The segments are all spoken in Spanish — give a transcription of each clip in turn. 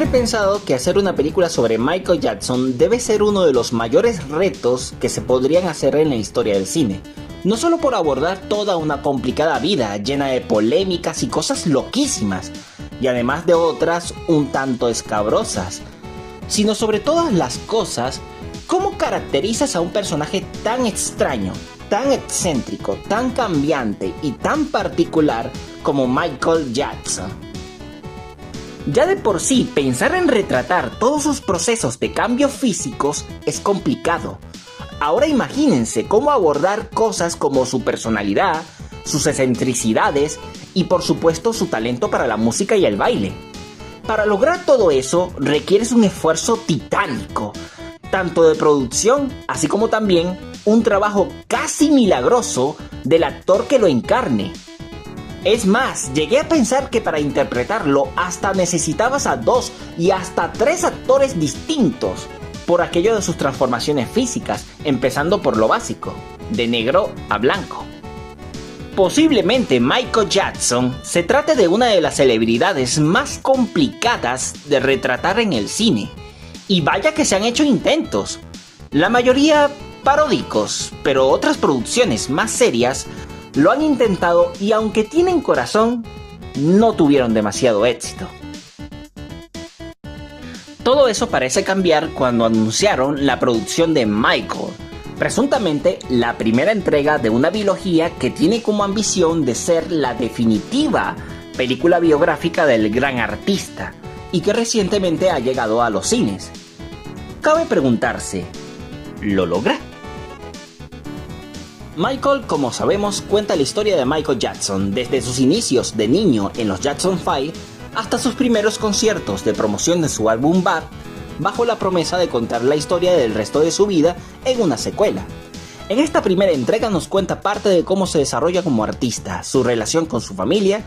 pensado que hacer una película sobre Michael Jackson debe ser uno de los mayores retos que se podrían hacer en la historia del cine. No solo por abordar toda una complicada vida llena de polémicas y cosas loquísimas, y además de otras un tanto escabrosas, sino sobre todas las cosas, ¿cómo caracterizas a un personaje tan extraño, tan excéntrico, tan cambiante y tan particular como Michael Jackson? Ya de por sí, pensar en retratar todos sus procesos de cambio físicos es complicado. Ahora imagínense cómo abordar cosas como su personalidad, sus excentricidades y por supuesto su talento para la música y el baile. Para lograr todo eso requieres un esfuerzo titánico, tanto de producción así como también un trabajo casi milagroso del actor que lo encarne. Es más, llegué a pensar que para interpretarlo hasta necesitabas a 2 y hasta 3 actores distintos, por aquello de sus transformaciones físicas, empezando por lo básico, de negro a blanco. Posiblemente Michael Jackson se trate de una de las celebridades más complicadas de retratar en el cine, y vaya que se han hecho intentos, la mayoría paródicos, pero otras producciones más serias lo han intentado y aunque tienen corazón, no tuvieron demasiado éxito. Todo eso parece cambiar cuando anunciaron la producción de Michael, presuntamente la primera entrega de una biología que tiene como ambición de ser la definitiva película biográfica del gran artista y que recientemente ha llegado a los cines. Cabe preguntarse, ¿lo logra? Michael, como sabemos, cuenta la historia de Michael Jackson desde sus inicios de niño en los Jackson 5 hasta sus primeros conciertos de promoción de su álbum Bad, bajo la promesa de contar la historia del resto de su vida en una secuela. En esta primera entrega nos cuenta parte de cómo se desarrolla como artista, su relación con su familia,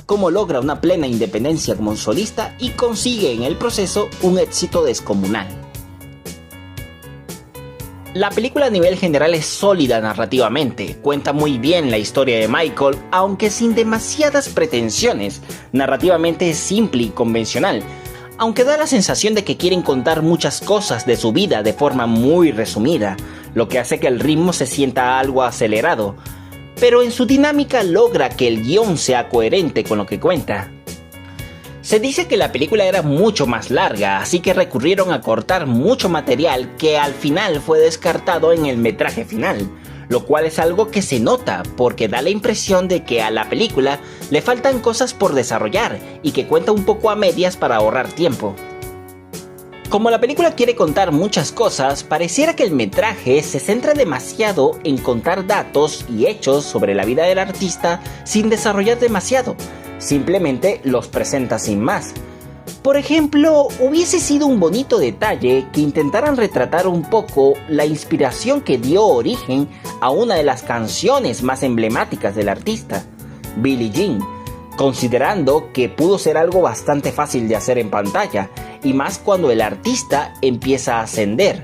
cómo logra una plena independencia como solista y consigue en el proceso un éxito descomunal. La película a nivel general es sólida narrativamente, cuenta muy bien la historia de Michael, aunque sin demasiadas pretensiones, narrativamente es simple y convencional, aunque da la sensación de que quieren contar muchas cosas de su vida de forma muy resumida, lo que hace que el ritmo se sienta algo acelerado, pero en su dinámica logra que el guión sea coherente con lo que cuenta. Se dice que la película era mucho más larga, así que recurrieron a cortar mucho material que al final fue descartado en el metraje final, lo cual es algo que se nota porque da la impresión de que a la película le faltan cosas por desarrollar y que cuenta un poco a medias para ahorrar tiempo. Como la película quiere contar muchas cosas, pareciera que el metraje se centra demasiado en contar datos y hechos sobre la vida del artista sin desarrollar demasiado. Simplemente los presenta sin más. Por ejemplo, hubiese sido un bonito detalle que intentaran retratar un poco la inspiración que dio origen a una de las canciones más emblemáticas del artista, Billie Jean, considerando que pudo ser algo bastante fácil de hacer en pantalla, y más cuando el artista empieza a ascender.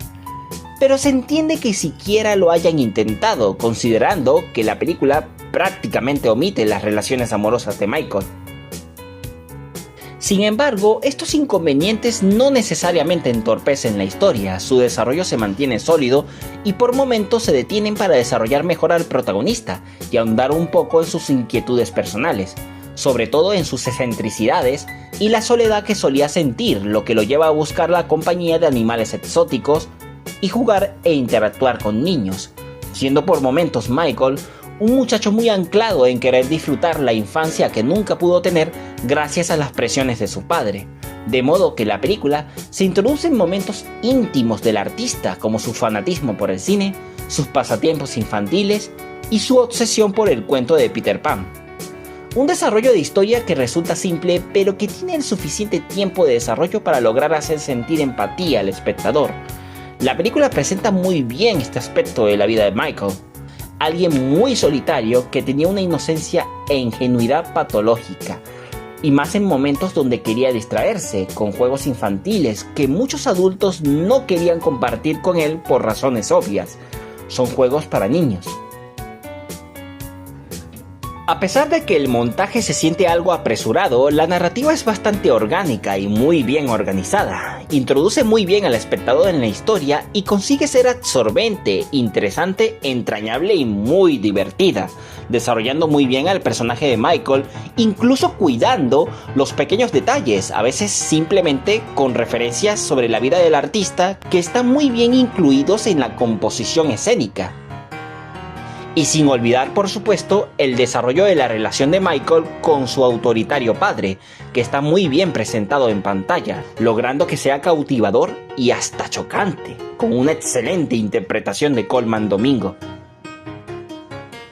Pero se entiende que siquiera lo hayan intentado, considerando que la película prácticamente omite las relaciones amorosas de Michael. Sin embargo, estos inconvenientes no necesariamente entorpecen la historia, su desarrollo se mantiene sólido y por momentos se detienen para desarrollar mejor al protagonista y ahondar un poco en sus inquietudes personales, sobre todo en sus excentricidades y la soledad que solía sentir, lo que lo lleva a buscar la compañía de animales exóticos y jugar e interactuar con niños, siendo por momentos Michael un muchacho muy anclado en querer disfrutar la infancia que nunca pudo tener gracias a las presiones de su padre, de modo que la película se introduce en momentos íntimos del artista como su fanatismo por el cine, sus pasatiempos infantiles y su obsesión por el cuento de Peter Pan. Un desarrollo de historia que resulta simple pero que tiene el suficiente tiempo de desarrollo para lograr hacer sentir empatía al espectador. La película presenta muy bien este aspecto de la vida de Michael, alguien muy solitario que tenía una inocencia e ingenuidad patológica, y más en momentos donde quería distraerse con juegos infantiles que muchos adultos no querían compartir con él por razones obvias. Son juegos para niños. A pesar de que el montaje se siente algo apresurado, la narrativa es bastante orgánica y muy bien organizada. Introduce muy bien al espectador en la historia y consigue ser absorbente, interesante, entrañable y muy divertida, desarrollando muy bien al personaje de Michael, incluso cuidando los pequeños detalles, a veces simplemente con referencias sobre la vida del artista que están muy bien incluidos en la composición escénica. Y sin olvidar, por supuesto, el desarrollo de la relación de Michael con su autoritario padre, que está muy bien presentado en pantalla, logrando que sea cautivador y hasta chocante, con una excelente interpretación de Colman Domingo.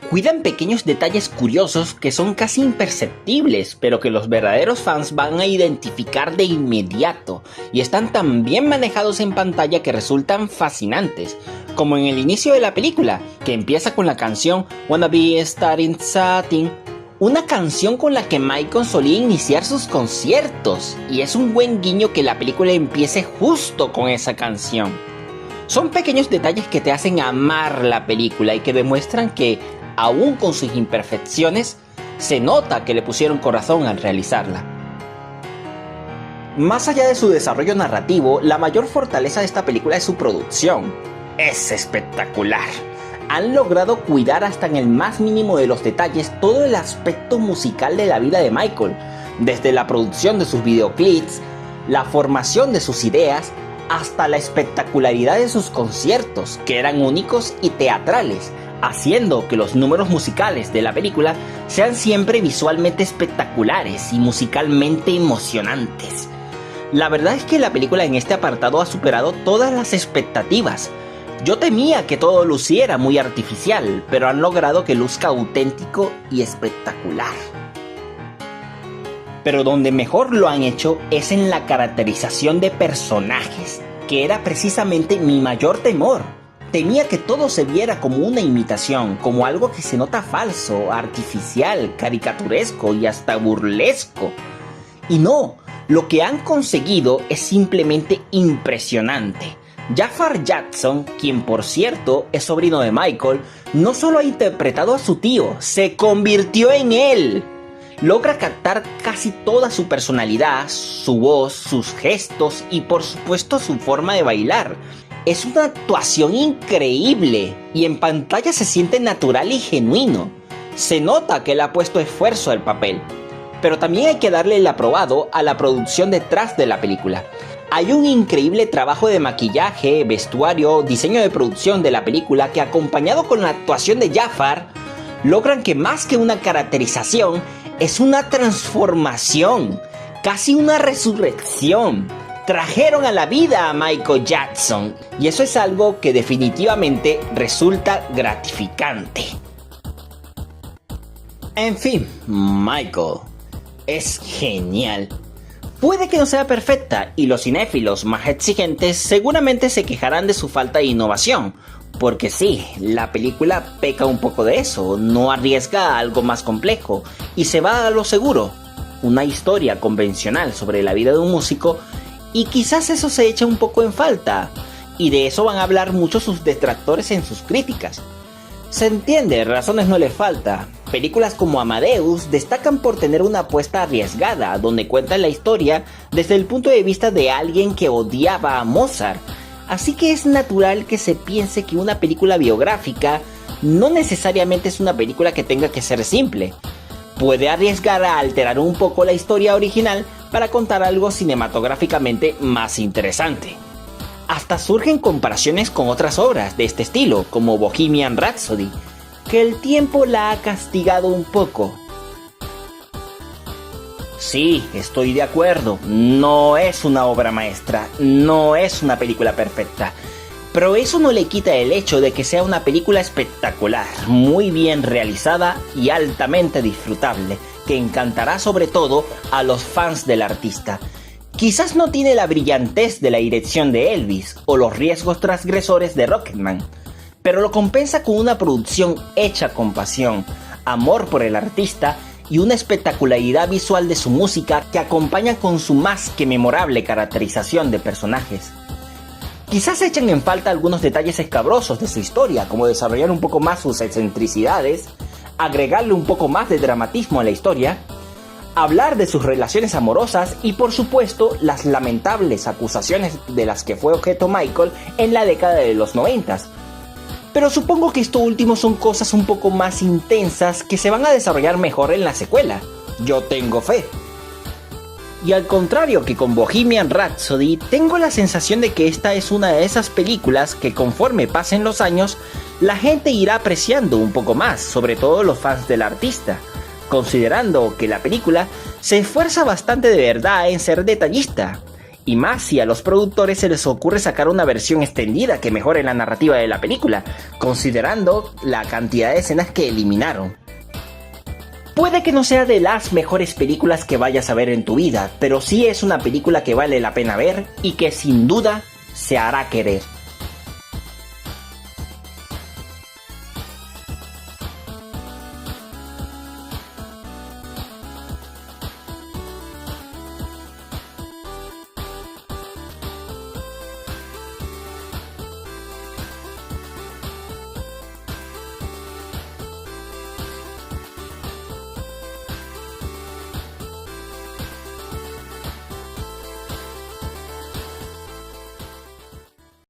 Cuidan pequeños detalles curiosos que son casi imperceptibles, pero que los verdaderos fans van a identificar de inmediato, y están tan bien manejados en pantalla que resultan fascinantes, como en el inicio de la película, que empieza con la canción Wanna Be Starting Satin, una canción con la que Michael solía iniciar sus conciertos, y es un buen guiño que la película empiece justo con esa canción. Son pequeños detalles que te hacen amar la película y que demuestran que, aún con sus imperfecciones, se nota que le pusieron corazón al realizarla. Más allá de su desarrollo narrativo, la mayor fortaleza de esta película es su producción. Es espectacular. Han logrado cuidar hasta en el más mínimo de los detalles todo el aspecto musical de la vida de Michael, desde la producción de sus videoclips, la formación de sus ideas, hasta la espectacularidad de sus conciertos, que eran únicos y teatrales, haciendo que los números musicales de la película sean siempre visualmente espectaculares y musicalmente emocionantes. La verdad es que la película en este apartado ha superado todas las expectativas. Yo temía que todo luciera muy artificial, pero han logrado que luzca auténtico y espectacular. Pero donde mejor lo han hecho es en la caracterización de personajes, que era precisamente mi mayor temor. Temía que todo se viera como una imitación, como algo que se nota falso, artificial, caricaturesco y hasta burlesco. Y no, lo que han conseguido es simplemente impresionante. Jafar Jackson, quien por cierto es sobrino de Michael, no solo ha interpretado a su tío, se convirtió en él. Logra captar casi toda su personalidad, su voz, sus gestos y por supuesto su forma de bailar. Es una actuación increíble y en pantalla se siente natural y genuino. Se nota que le ha puesto esfuerzo al papel. Pero también hay que darle el aprobado a la producción detrás de la película. Hay un increíble trabajo de maquillaje, vestuario, diseño de producción de la película que, acompañado con la actuación de Jafar, logran que más que una caracterización, es una transformación, casi una resurrección. Trajeron a la vida a Michael Jackson y eso es algo que definitivamente resulta gratificante. En fin, Michael es genial. Puede que no sea perfecta y los cinéfilos más exigentes seguramente se quejarán de su falta de innovación, porque sí, la película peca un poco de eso, no arriesga a algo más complejo y se va a lo seguro, una historia convencional sobre la vida de un músico. Y quizás eso se echa un poco en falta, y de eso van a hablar muchos sus detractores en sus críticas. Se entiende, razones no le falta. Películas como Amadeus destacan por tener una apuesta arriesgada, donde cuentan la historia desde el punto de vista de alguien que odiaba a Mozart. Así que es natural que se piense que una película biográfica no necesariamente es una película que tenga que ser simple. Puede arriesgar a alterar un poco la historia original para contar algo cinematográficamente más interesante. Hasta surgen comparaciones con otras obras de este estilo, como Bohemian Rhapsody, que el tiempo la ha castigado un poco. Sí, estoy de acuerdo, no es una obra maestra, no es una película perfecta, pero eso no le quita el hecho de que sea una película espectacular, muy bien realizada y altamente disfrutable, que encantará sobre todo a los fans del artista. Quizás no tiene la brillantez de la dirección de Elvis o los riesgos transgresores de Rocketman, pero lo compensa con una producción hecha con pasión, amor por el artista y una espectacularidad visual de su música que acompaña con su más que memorable caracterización de personajes. Quizás echan en falta algunos detalles escabrosos de su historia, como desarrollar un poco más sus excentricidades, agregarle un poco más de dramatismo a la historia, hablar de sus relaciones amorosas y por supuesto las lamentables acusaciones de las que fue objeto Michael en la década de los 90. Pero supongo que esto último son cosas un poco más intensas que se van a desarrollar mejor en la secuela. Yo tengo fe. Y al contrario que con Bohemian Rhapsody, tengo la sensación de que esta es una de esas películas que conforme pasen los años, la gente irá apreciando un poco más, sobre todo los fans del artista, considerando que la película se esfuerza bastante de verdad en ser detallista, y más si a los productores se les ocurre sacar una versión extendida que mejore la narrativa de la película, considerando la cantidad de escenas que eliminaron. Puede que no sea de las mejores películas que vayas a ver en tu vida, pero sí es una película que vale la pena ver y que sin duda se hará querer.